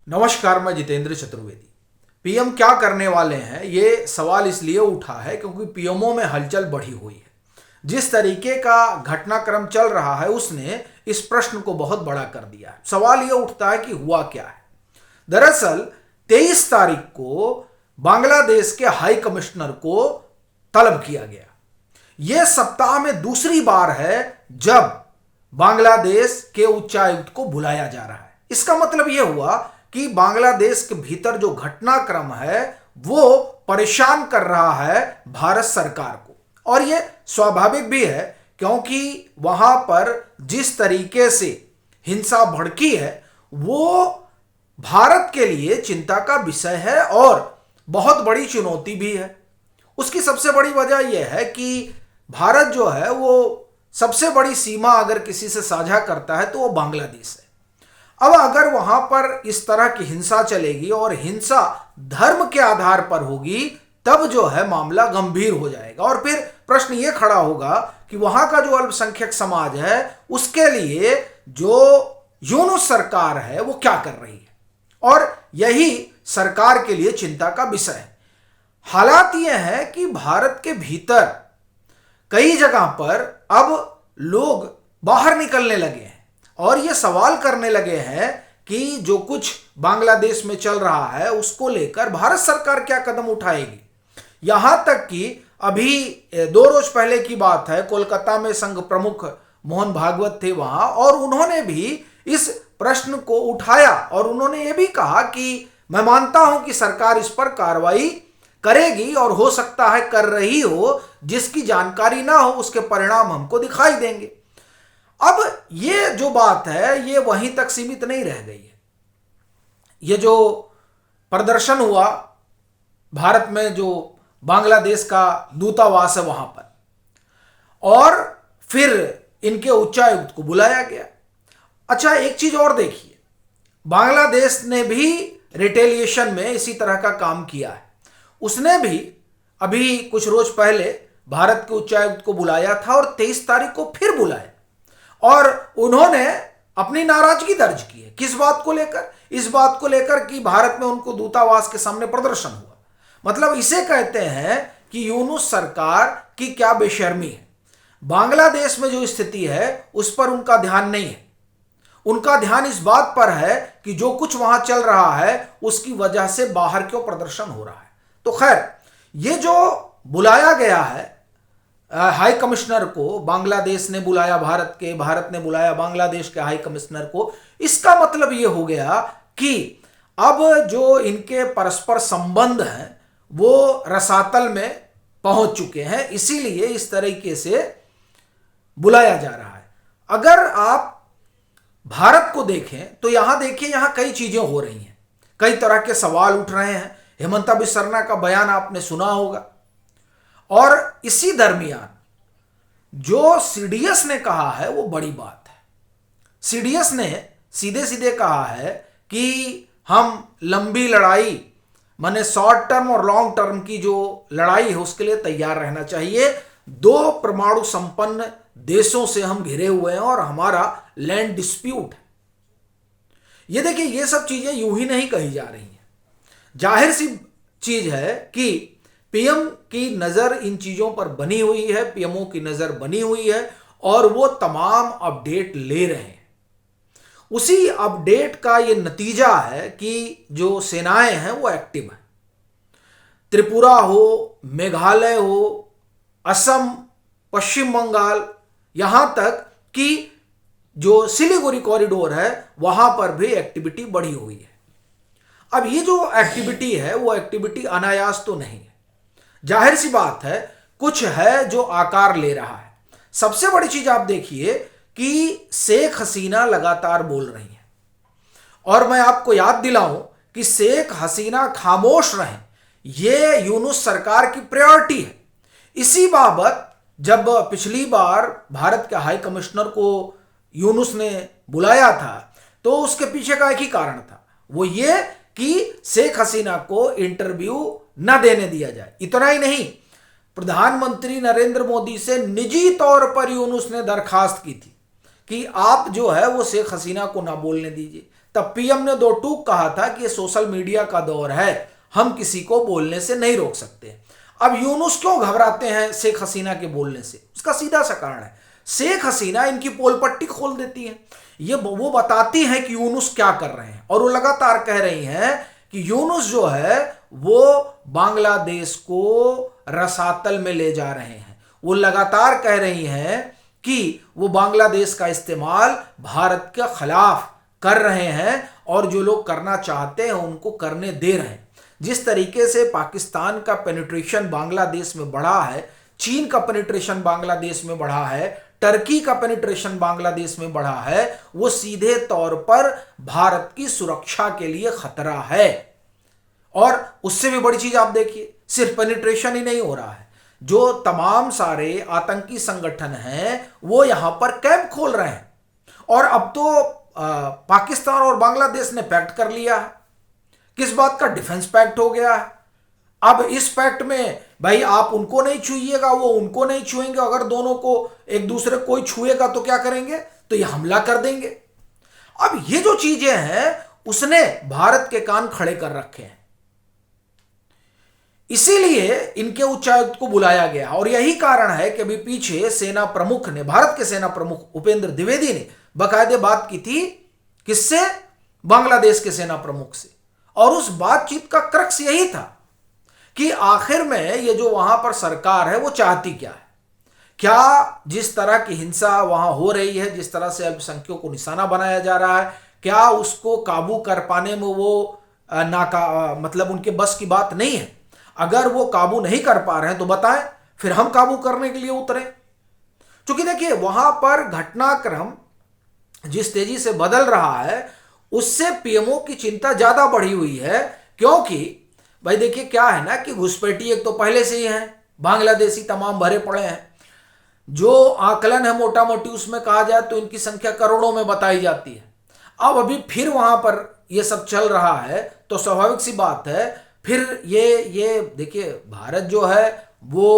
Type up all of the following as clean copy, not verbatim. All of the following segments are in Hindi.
नमस्कार, मैं जितेंद्र चतुर्वेदी। पीएम क्या करने वाले हैं, ये सवाल इसलिए उठा है क्योंकि पीएमओ में हलचल बढ़ी हुई है। जिस तरीके का घटनाक्रम चल रहा है उसने इस प्रश्न को बहुत बड़ा कर दिया है। सवाल ये उठता है कि हुआ क्या है। दरअसल 23 तारीख को बांग्लादेश के हाई कमिश्नर को तलब किया गया। यह सप्ताह में दूसरी बार है जब बांग्लादेश के उच्चायुक्त को बुलाया जा रहा है। इसका मतलब यह हुआ कि बांग्लादेश के भीतर जो घटनाक्रम है वो परेशान कर रहा है भारत सरकार को। और यह स्वाभाविक भी है क्योंकि वहां पर जिस तरीके से हिंसा भड़की है वो भारत के लिए चिंता का विषय है और बहुत बड़ी चुनौती भी है। उसकी सबसे बड़ी वजह यह है कि भारत जो है वो सबसे बड़ी सीमा अगर किसी से साझा करता है तो वो बांग्लादेश है। अब अगर वहां पर इस तरह की हिंसा चलेगी और हिंसा धर्म के आधार पर होगी तब जो है मामला गंभीर हो जाएगा। और फिर प्रश्न यह खड़ा होगा कि वहां का जो अल्पसंख्यक समाज है उसके लिए जो यूनुस सरकार है वो क्या कर रही है, और यही सरकार के लिए चिंता का विषय है। हालात यह है कि भारत के भीतर कई जगह पर अब लोग बाहर निकलने लगे हैं और ये सवाल करने लगे हैं कि जो कुछ बांग्लादेश में चल रहा है उसको लेकर भारत सरकार क्या कदम उठाएगी। यहां तक कि अभी 2 रोज पहले की बात है, कोलकाता में संघ प्रमुख मोहन भागवत थे वहां, और उन्होंने भी इस प्रश्न को उठाया और उन्होंने ये भी कहा कि मैं मानता हूं कि सरकार इस पर कार्रवाई करेगी और हो सकता है कर रही हो, जिसकी जानकारी ना हो उसके परिणाम हमको दिखाई देंगे। अब ये जो बात है ये वहीं तक सीमित नहीं रह गई है। ये जो प्रदर्शन हुआ भारत में, जो बांग्लादेश का दूतावास है वहां पर, और फिर इनके उच्चायुक्त को बुलाया गया। अच्छा, एक चीज और देखिए, बांग्लादेश ने भी रिटेलिएशन में इसी तरह का काम किया है। उसने भी अभी कुछ रोज पहले भारत के उच्चायुक्त को बुलाया था और 23 तारीख को फिर बुलाया, और उन्होंने अपनी नाराजगी दर्ज की है। किस बात को लेकर? इस बात को लेकर कि भारत में उनको दूतावास के सामने प्रदर्शन हुआ। मतलब इसे कहते हैं कि यूनुस सरकार की क्या बेशर्मी है। बांग्लादेश में जो स्थिति है उस पर उनका ध्यान नहीं है। उनका ध्यान इस बात पर है कि जो कुछ वहां चल रहा है उसकी वजह से बाहर क्यों प्रदर्शन हो रहा है। तो खैर, ये जो बुलाया गया है हाई कमिश्नर को, बांग्लादेश ने बुलाया भारत ने बुलाया बांग्लादेश के हाई कमिश्नर को, इसका मतलब ये हो गया कि अब जो इनके परस्पर संबंध हैं वो रसातल में पहुंच चुके हैं, इसीलिए इस तरीके से बुलाया जा रहा है। अगर आप भारत को देखें तो यहां देखिए, यहां कई चीजें हो रही हैं, कई तरह के सवाल उठ रहे हैं। हेमंता बिस्वा शर्मा का बयान आपने सुना होगा, और इसी दरमियान जो सीडीएस ने कहा है वो बड़ी बात है। सीडीएस ने सीधे सीधे कहा है कि हम लंबी लड़ाई, माने शॉर्ट टर्म और लॉन्ग टर्म की जो लड़ाई है उसके लिए तैयार रहना चाहिए। 2 परमाणु संपन्न देशों से हम घिरे हुए हैं और हमारा लैंड डिस्प्यूट है। ये देखिए, ये सब चीजें यूं ही नहीं कही जा रही हैं। जाहिर सी चीज है कि पीएम की नजर इन चीजों पर बनी हुई है, पीएमओ की नजर बनी हुई है, और वो तमाम अपडेट ले रहे हैं। उसी अपडेट का ये नतीजा है कि जो सेनाएं हैं वो एक्टिव हैं। त्रिपुरा हो, मेघालय हो, असम, पश्चिम बंगाल, यहां तक कि जो सिलीगुड़ी कॉरिडोर है वहां पर भी एक्टिविटी बढ़ी हुई है। अब ये जो एक्टिविटी है वो एक्टिविटी अनायास तो नहीं है। जाहिर सी बात है कुछ है जो आकार ले रहा है। सबसे बड़ी चीज आप देखिए कि शेख हसीना लगातार बोल रही हैं, और मैं आपको याद दिलाऊं कि शेख हसीना खामोश रहें ये यूनुस सरकार की प्रायोरिटी है। इसी बाबत जब पिछली बार भारत के हाई कमिश्नर को यूनुस ने बुलाया था तो उसके पीछे का एक ही कारण था, वो ये कि शेख हसीना को इंटरव्यू न देने दिया जाए। इतना ही नहीं, प्रधानमंत्री नरेंद्र मोदी से निजी तौर पर यूनुस ने दरखास्त की थी कि आप जो है वो शेख हसीना को ना बोलने दीजिए, तब पीएम ने दो टूक कहा था कि ये सोशल मीडिया का दौर है, हम किसी को बोलने से नहीं रोक सकते। अब यूनुस क्यों घबराते हैं शेख हसीना के बोलने से? उसका सीधा सा कारण है, शेख हसीना इनकी पोल पट्टी खोल देती है। ये वो बताती हैं कि यूनुस क्या कर रहे हैं, और वो लगातार कह रही हैं कि यूनुस जो है वो बांग्लादेश को रसातल में ले जा रहे हैं। वो लगातार कह रही हैं कि वो बांग्लादेश का इस्तेमाल भारत के खिलाफ कर रहे हैं, और जो लोग करना चाहते हैं उनको करने दे रहे हैं। जिस तरीके से पाकिस्तान का पेनिट्रेशन बांग्लादेश में बढ़ा है, चीन का पेनिट्रेशन बांग्लादेश में बढ़ा है, टर्की का पेनिट्रेशन बांग्लादेश में बढ़ा है, वो सीधे तौर पर भारत की सुरक्षा के लिए खतरा है। और उससे भी बड़ी चीज आप देखिए, सिर्फ पेनिट्रेशन ही नहीं हो रहा है, जो तमाम सारे आतंकी संगठन हैं वो यहां पर कैंप खोल रहे हैं। और अब तो पाकिस्तान और बांग्लादेश ने पैक्ट कर लिया है। किस बात का? डिफेंस पैक्ट हो गया है। अब इस पैक्ट में भाई आप उनको नहीं छुइएगा, वो उनको नहीं छुएंगे। अगर दोनों को एक दूसरे कोई छुएगा तो क्या करेंगे? तो ये हमला कर देंगे। अब ये जो चीजें हैं उसने भारत के कान खड़े कर रखे हैं, इसीलिए इनके उच्चायुक्त को बुलाया गया। और यही कारण है कि अभी पीछे सेना प्रमुख ने, भारत के सेना प्रमुख उपेंद्र द्विवेदी ने बाकायदे बात की थी। किससे? बांग्लादेश के सेना प्रमुख से। और उस बातचीत का क्रक्स यही था कि आखिर में ये जो वहां पर सरकार है वो चाहती क्या है। क्या जिस तरह की हिंसा वहां हो रही है, जिस तरह से अल्पसंख्यकों को निशाना बनाया जा रहा है, क्या उसको काबू कर पाने में वो मतलब उनके बस की बात नहीं है? अगर वो काबू नहीं कर पा रहे हैं तो बताएं, फिर हम काबू करने के लिए उतरें। क्योंकि देखिए वहां पर घटनाक्रम जिस तेजी से बदल रहा है उससे पीएमओ की चिंता ज्यादा बढ़ी हुई है। क्योंकि भाई देखिए क्या है ना कि घुसपैठी एक तो पहले से ही है, बांग्लादेशी तमाम भरे पड़े हैं। जो आकलन है मोटा मोटी उसमें कहा जाए तो इनकी संख्या करोड़ों में बताई जाती है। अब अभी फिर वहां पर ये सब चल रहा है तो स्वाभाविक सी बात है फिर ये देखिए भारत जो है वो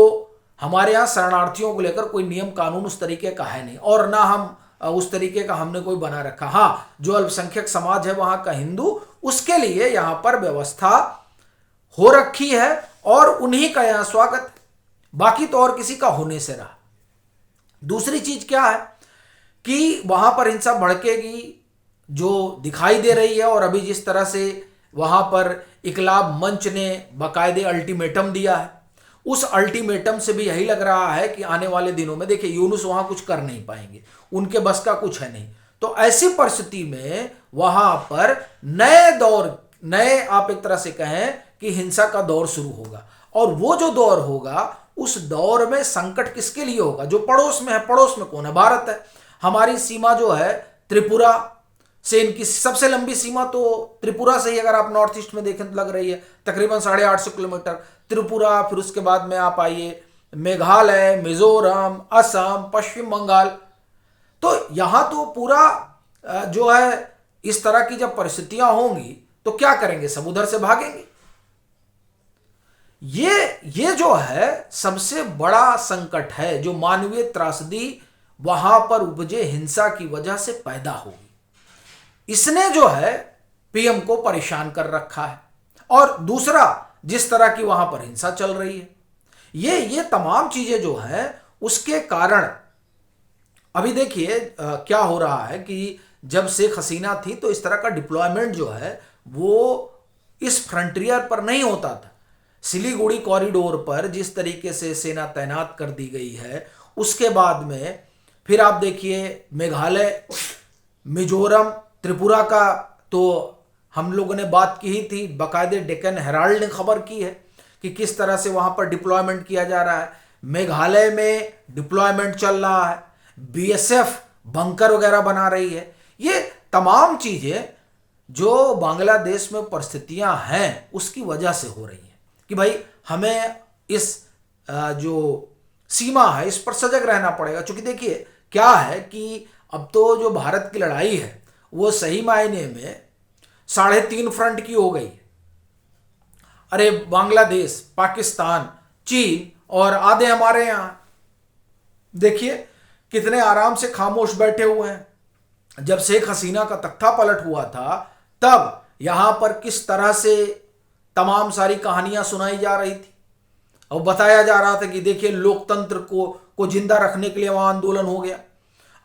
हमारे यहाँ शरणार्थियों को लेकर कोई नियम कानून उस तरीके का है नहीं, और ना हम उस तरीके का हमने कोई बना रखा। हाँ, जो अल्पसंख्यक समाज है वहां का हिंदू, उसके लिए यहां पर व्यवस्था हो रखी है और उन्हीं का यहां स्वागत है, बाकी तो और किसी का होने से रहा। दूसरी चीज क्या है कि वहां पर हिंसा भड़केगी जो दिखाई दे रही है, और अभी जिस तरह से वहां पर इकलाब मंच ने बाकायदे अल्टीमेटम दिया है, उस अल्टीमेटम से भी यही लग रहा है कि आने वाले दिनों में देखिए यूनुस वहां कुछ कर नहीं पाएंगे, उनके बस का कुछ है नहीं। तो ऐसी परिस्थिति में वहां पर नए आप एक तरह से कहें कि हिंसा का दौर शुरू होगा, और वो जो दौर होगा उस दौर में संकट किसके लिए होगा? जो पड़ोस में है। पड़ोस में कौन है? भारत है। हमारी सीमा जो है त्रिपुरा से, इनकी सबसे लंबी सीमा तो त्रिपुरा से ही अगर आप नॉर्थ ईस्ट में देखें तो लग रही है तकरीबन 850 किलोमीटर त्रिपुरा। फिर उसके बाद में आप आइए मेघालय, मिजोरम, असम, पश्चिम बंगाल। तो यहां तो पूरा जो है इस तरह की जब परिस्थितियां होंगी तो क्या करेंगे? सब उधर से भागेंगे। ये जो है सबसे बड़ा संकट है जो मानवीय त्रासदी वहां पर उपजे हिंसा की वजह से पैदा होगी। इसने जो है पीएम को परेशान कर रखा है। और दूसरा, जिस तरह की वहां पर हिंसा चल रही है, ये तमाम चीजें जो है उसके कारण अभी देखिए क्या हो रहा है कि जब शेख हसीना थी तो इस तरह का डिप्लॉयमेंट जो है वो इस फ्रंटियर पर नहीं होता था। सिलीगुड़ी कॉरिडोर पर जिस तरीके से सेना तैनात कर दी गई है, उसके बाद में फिर आप देखिए मेघालय, मिजोरम, त्रिपुरा का तो हम लोगों ने बात की ही थी, बाकायदे डेक्कन हेराल्ड ने खबर की है कि किस तरह से वहां पर डिप्लॉयमेंट किया जा रहा है। मेघालय में डिप्लॉयमेंट चल रहा है, बीएसएफ बंकर वगैरह बना रही है। ये तमाम चीजें जो बांग्लादेश में परिस्थितियां हैं उसकी वजह से हो रही हैं कि भाई हमें इस जो सीमा है इस पर सजग रहना पड़ेगा। क्योंकि देखिए क्या है कि अब तो जो भारत की लड़ाई है वो सही मायने में 3.5 फ्रंट की हो गई। अरे बांग्लादेश, पाकिस्तान, चीन और आधे हमारे यहां देखिए कितने आराम से खामोश बैठे हुए हैं। जब शेख हसीना का तख्ता पलट हुआ था, तब यहां पर किस तरह से तमाम सारी कहानियां सुनाई जा रही थी और बताया जा रहा था कि देखिए लोकतंत्र को जिंदा रखने के लिए वहां आंदोलन हो गया।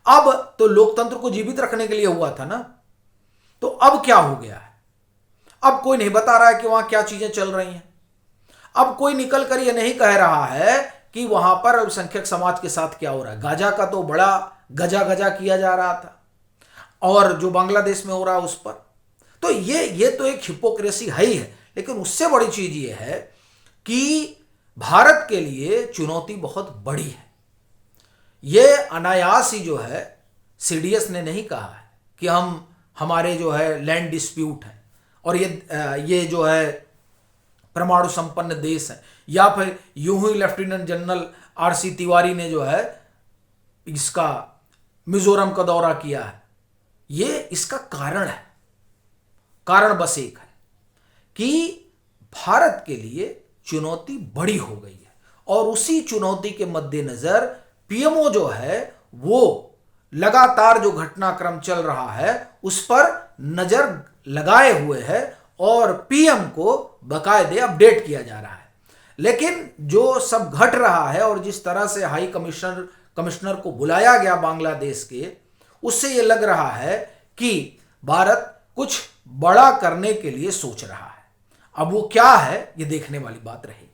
अब तो लोकतंत्र को जीवित रखने के लिए हुआ था ना, तो अब क्या हो गया है? अब कोई नहीं बता रहा है कि वहां क्या चीजें चल रही हैं। अब कोई निकल कर यह नहीं कह रहा है कि वहां पर अल्पसंख्यक समाज के साथ क्या हो रहा है। गाजा का तो बड़ा गजा गजा किया जा रहा था, और जो बांग्लादेश में हो रहा है उस पर, तो ये तो एक हिपोक्रेसी है ही है। लेकिन उससे बड़ी चीज ये है कि भारत के लिए चुनौती बहुत बड़ी है। ये अनायास ही जो है, सीडीएस ने नहीं कहा है कि हमारे जो है लैंड डिस्प्यूट है और ये जो है परमाणु संपन्न देश है, या फिर यूं ही लेफ्टिनेंट जनरल आरसी तिवारी ने जो है इसका मिजोरम का दौरा किया है। ये इसका कारण है, कारण बस एक है कि भारत के लिए चुनौती बड़ी हो गई है, और उसी चुनौती के मद्देनजर पीएमओ जो है वो लगातार जो घटनाक्रम चल रहा है उस पर नजर लगाए हुए है और पीएम को बाकायदे अपडेट किया जा रहा है। लेकिन जो सब घट रहा है और जिस तरह से हाई कमिश्नर को बुलाया गया बांग्लादेश के, उससे ये लग रहा है कि भारत कुछ बड़ा करने के लिए सोच रहा है। अब वो क्या है, ये देखने वाली बात रहेगी।